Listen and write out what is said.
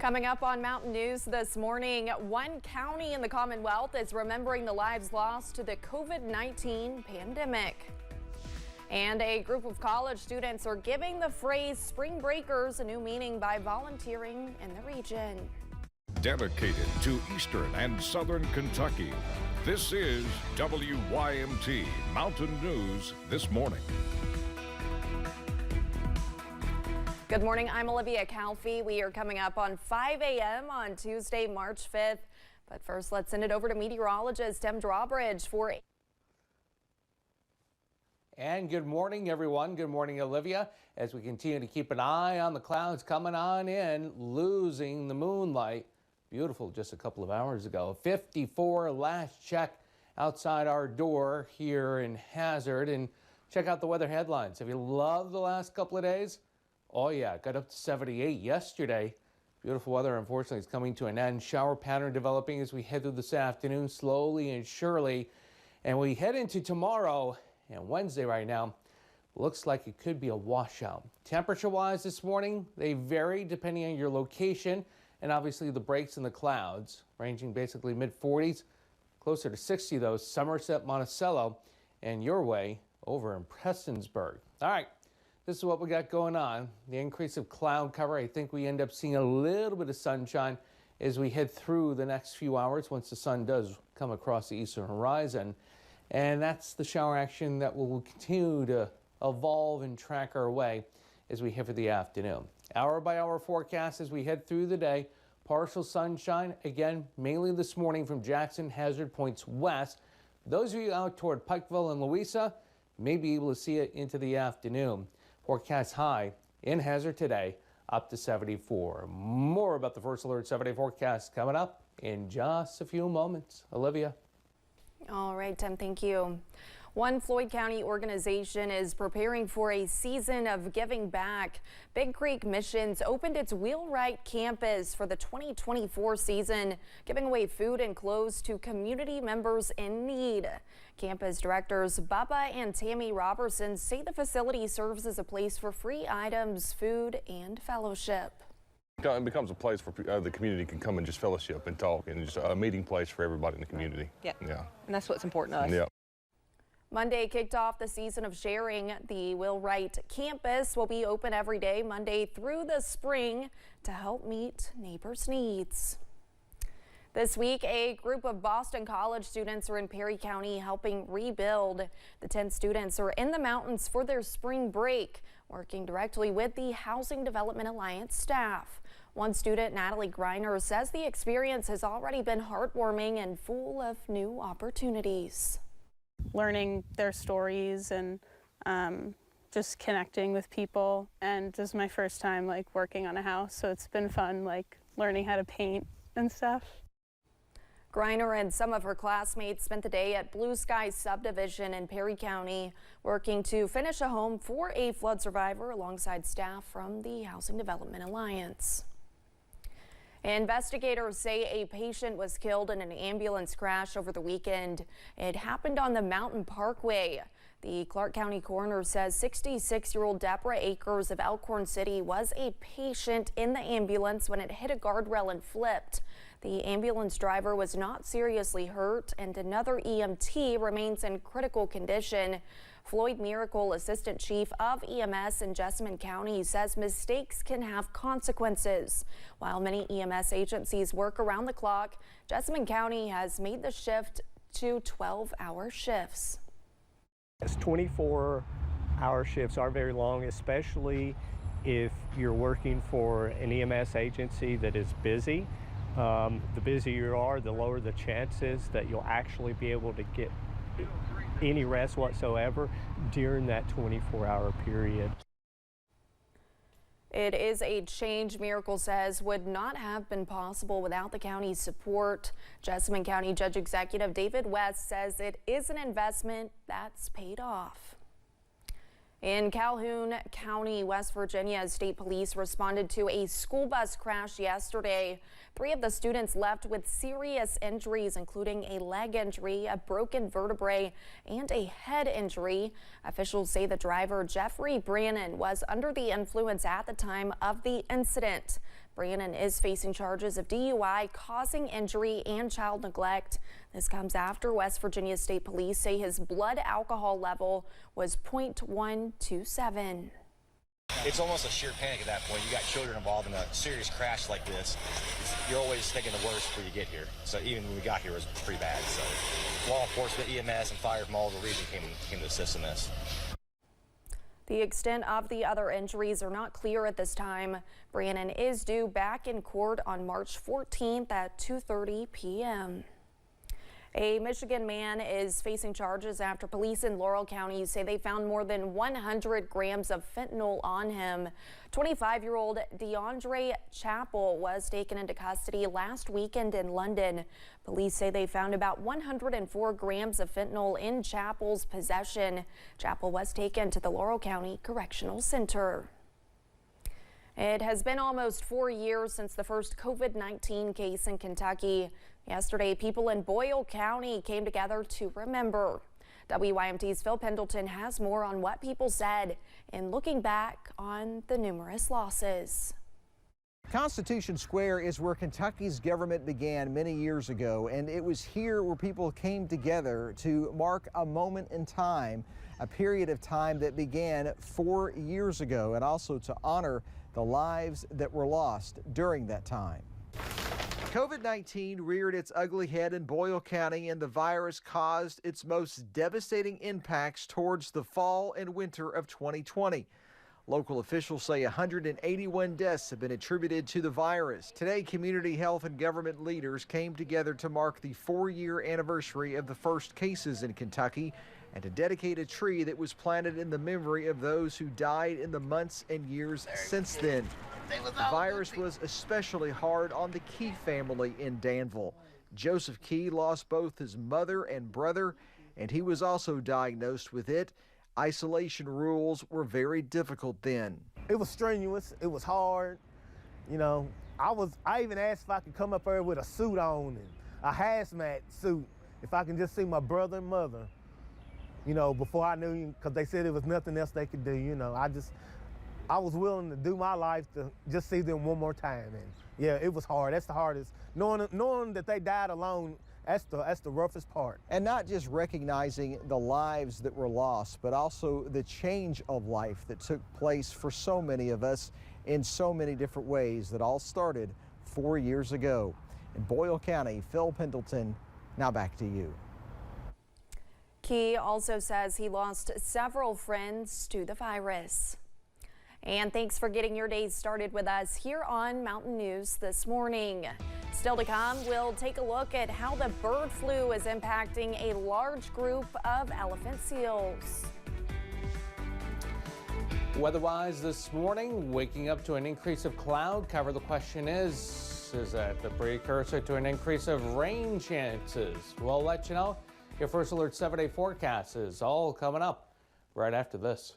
Coming up on Mountain News this morning, one county in the Commonwealth is remembering the lives lost to the COVID-19 pandemic. And a group of college students are giving the phrase spring breakers a new meaning by volunteering in the region. Dedicated to Eastern and Southern Kentucky, this is WYMT Mountain News this morning. Good morning, I'm Olivia Calfee. We are coming up on 5 a.m. on Tuesday, March 5th. But first, let's send it over to meteorologist Tim Drawbridge for... And good morning, everyone. Good morning, Olivia. As we continue to keep an eye on the clouds coming on in, losing the moonlight. Beautiful just a couple of hours ago. 54 last check outside our door here in Hazard. And check out the weather headlines. Have you loved the last couple of days? Oh yeah, got up to 78 yesterday. Beautiful weather, unfortunately, is coming to an end. Shower pattern developing as we head through this afternoon, slowly and surely. And we head into tomorrow and Wednesday right now. Looks like it could be a washout. Temperature-wise this morning, they vary depending on your location and obviously the breaks in the clouds, ranging basically mid-40s, closer to 60 though, Somerset, Monticello, and your way over in Prestonsburg. All right. This is what we got going on. The increase of cloud cover, I think we end up seeing a little bit of sunshine as we head through the next few hours once the sun does come across the eastern horizon. And that's the shower action that will continue to evolve and track our way as we head for the afternoon. Hour by hour forecast as we head through the day. Partial sunshine, again, mainly this morning from Jackson, Hazard points west. Those of you out toward Pikeville and Louisa may be able to see it into the afternoon. Forecast high in Hazard today up to 74. More about the First Alert 7-day forecast coming up in just a few moments. Olivia. All right, Tim, thank you. One Floyd County organization is preparing for a season of giving back. Big Creek Missions opened its Wheelwright campus for the 2024 season, giving away food and clothes to community members in need. Campus directors Bubba and Tammy Robertson say the facility serves as a place for free items, food, and fellowship. It becomes a place where the community can come and just fellowship and talk, and just a meeting place for everybody in the community. Yeah. Yeah. And that's what's important to us. Yeah. Monday kicked off the season of sharing. The Wheelwright campus will be open every day Monday through the spring to help meet neighbors' needs. This week, a group of Boston College students are in Perry County helping rebuild. The 10 students are in the mountains for their spring break, working directly with the Housing Development Alliance staff. One student, Natalie Greiner, says the experience has already been heartwarming and full of new opportunities. Learning their stories and just connecting with people, and this is my first time working on a house, so it's been fun learning how to paint and stuff. Greiner and some of her classmates spent the day at Blue Sky Subdivision in Perry County working to finish a home for a flood survivor alongside staff from the Housing Development Alliance. Investigators say a patient was killed in an ambulance crash over the weekend. It happened on the Mountain Parkway. The Clark County coroner says 66-year-old Deborah Akers of Elkhorn City was a patient in the ambulance when it hit a guardrail and flipped. The ambulance driver was not seriously hurt, and another EMT remains in critical condition. Floyd Miracle, Assistant Chief of EMS in Jessamine County, says mistakes can have consequences. While many EMS agencies work around the clock, Jessamine County has made the shift to 12-hour shifts. 24-hour shifts are very long, especially if you're working for an EMS agency that is busy. The busier you are, the lower the chances that you'll actually be able to get any rest whatsoever during that 24-hour period. It is a change Miracle says would not have been possible without the county's support. Jessamine County Judge Executive David West says it is an investment that's paid off. In Calhoun County, West Virginia, state police responded to a school bus crash yesterday. 3 of the students left with serious injuries, including a leg injury, a broken vertebrae, and a head injury. Officials say the driver, Jeffrey Brannon, was under the influence at the time of the incident. Brannon is facing charges of DUI, causing injury, and child neglect. This comes after West Virginia State Police say his blood alcohol level was .127. It's almost a sheer panic at that point. You got children involved in a serious crash like this. You're always thinking the worst before you get here. So even when we got here, it was pretty bad. So law enforcement, EMS, and fire from all over the region came to assist in this. The extent of the other injuries are not clear at this time. Brannon is due back in court on March 14th at 2:30 p.m. A Michigan man is facing charges after police in Laurel County say they found more than 100 grams of fentanyl on him. 25-year-old DeAndre Chappell was taken into custody last weekend in London. Police say they found about 104 grams of fentanyl in Chappell's possession. Chappell was taken to the Laurel County Correctional Center. It has been almost 4 years since the first COVID-19 case in Kentucky. Yesterday, people in Boyle County came together to remember. WYMT's Phil Pendleton has more on what people said in looking back on the numerous losses. Constitution Square is where Kentucky's government began many years ago, and it was here where people came together to mark a moment in time, a period of time that began 4 years ago, and also to honor the lives that were lost during that time. COVID-19 reared its ugly head in Boyle County, and the virus caused its most devastating impacts towards the fall and winter of 2020. Local officials say 181 deaths have been attributed to the virus. Today, community health and government leaders came together to mark the 4-year anniversary of the first cases in Kentucky and to dedicate a tree that was planted in the memory of those who died in the months and years since then. The virus was especially hard on the Key family in Danville. Joseph Key lost both his mother and brother, and he was also diagnosed with it. Isolation rules were very difficult then. It was strenuous. It was hard. You know, I even asked if I could come up there with a suit on and a hazmat suit, if I can just see my brother and mother, you know, before I knew, because they said there was nothing else they could do, you know. I was willing to do my life to just see them one more time. And yeah, it was hard. That's the hardest. Knowing that they died alone, that's the roughest part. And not just recognizing the lives that were lost, but also the change of life that took place for so many of us in so many different ways that all started 4 years ago. In Boyle County, Phil Pendleton, now back to you. Key also says he lost several friends to the virus. And thanks for getting your day started with us here on Mountain News this morning. Still to come, we'll take a look at how the bird flu is impacting a large group of elephant seals. Weather-wise this morning, waking up to an increase of cloud cover. The question is that the precursor to an increase of rain chances? We'll let you know. Your first alert 7-day forecast is all coming up right after this.